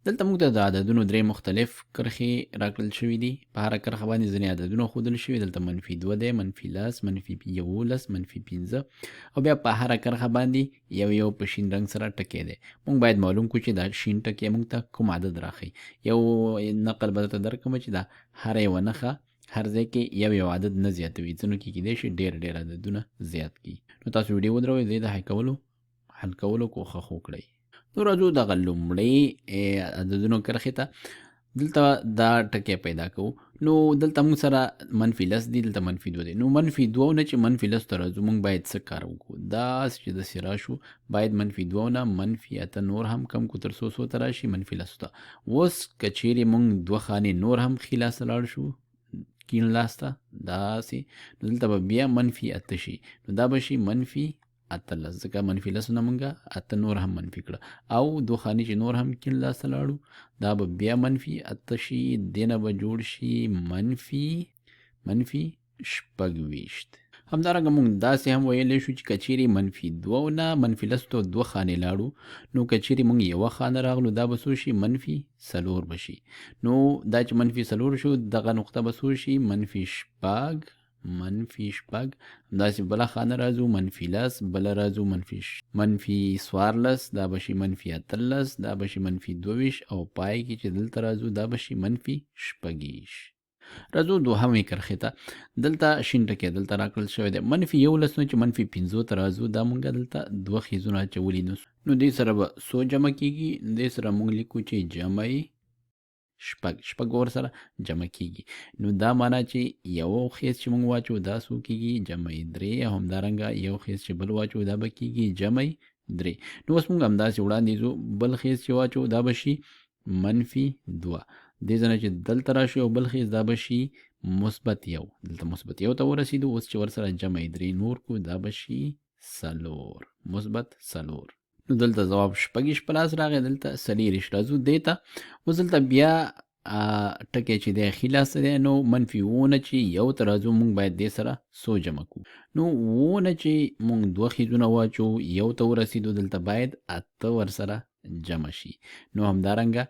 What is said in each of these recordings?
دلته موږ ته د عددونو درې مختلف کرښې راکړل شوي دي. په هره کرښه باندې ځینې عددونه ښودل شوي. دلته -2 دی، -10، -11، -15 او بیا په هره کرښه باندې یو په شین رنګ سره ټکی دی. موږ باید معلوم کړو چې دا شین ټکی موږ ته کوم عدد راښیي. یو نقل به درته درکړم چې دا هره یوه نښه هر ځای کې یو عدد نه زیاتوي. ځینو کې کیدای شي ډېر عددونه زیات کړي. نو تاسو ویډیو ودروئ، د حل کولو کوښښ وکړئ. نو راځو دغه لومړۍ عددونو کرښې ته. دلته دا ټکی پیدا کوو. نو دلته موږ سره -10 دي، دلته -2 دی. نو -2 نه چې -10 ته راځو، موږ باید څه کار وکړو؟ داسې چې داسې راشو، باید -2 نه -8 نور هم کم کړو تر څو ته راشي -10 ته. اوس که چیرې موږ 2 خانې نور هم ښي لاس ته لاړ شو، کیڼ لاس ته داسې، نو دلته به بیا -8 شي. نو دا به شي -18 ځکه -10 نه مونږه 8 نور هم منفي کړه، او 2 خانې چې نور هم کیڼ لاس ته لاړو دا به بیا -8 شي. دې نه به جوړ شي -26. همدارنګه مونږ داسې هم ویلی شو چې که چیرې -2 نه -10 ته 2 خانې لاړو، نو که چیرې مونږ یوه خانه راغلو دا به څو شي؟ -4 به شي. نو دا چې -4 شو، دغه نقطه به څو شي؟ -6. همداسې بله خانه راځو -10، بله راځو -14، دا به شي -18، دا به شي -22 او پای کې چې دلته راځو دا به شي -6. راځو دوهمې کرښې ته. دلته شین ټکی دلته راکړل شوی دی. -11 نه چې -15 ته راځو، دا مونږ دلته 2 خیزونه اچولي. نو دې سره به څو جمع کیږي؟ دې سره مونږ لیکو چې جمع شپږ ور سره جمع کیږي. نو دا معنا چې یو خیز چې مونږ واچو دا څو کیږي؟ جمع 3. او همدارنګه یو خیز چې بل واچو دا به کیږي جمع 3. نو اوس مونږ همداسې وړاندې ځو، بل خیز چې واچو دا به شي -2. دې ځنه چې دلته راشي او بل خیز دا به شي -1. دلته -1 ته ورسېدو. اوس چې ورسره جمع 3 نور کو دا به شي 4. نو دلته ځواب 6 په لاس راغی، دلته 4 راځو دې ته. اوس دلته بیا ټکی چې دی ښي لاس ته دی، نو -1 نه چې یو ته راځو موږ باید دې سره څو جمع کړو؟ نو 2 نه چې موږ 2 خیزونه واچو یو ته ورسېدو، دلته باید 8 ورسره جمع شي. نو همدارنګه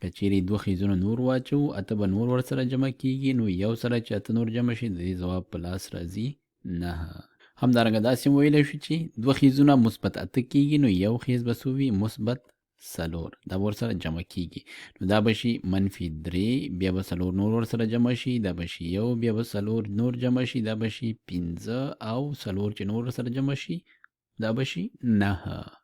که چیرې 2 خیزونه نور واچو 8 به نور ورسره جمع کیږي. نو یو سره چې 8 نور جمع شي د دې ځواب په لاس راځي 9. همدارنګه داسې ویلی شو چې 2 خیزونه -8 کیږي، نو یو خیز به څو وي؟ -4. دا ورسره جمع کیږي. نو دا به شي -3. بیا به 4 نور ورسره جمع شي، دا به شي 1. بیا به 4 نور جمع شي، دا به شي 5. او 4 چې نور ورسره جمع شي دا به شي 9.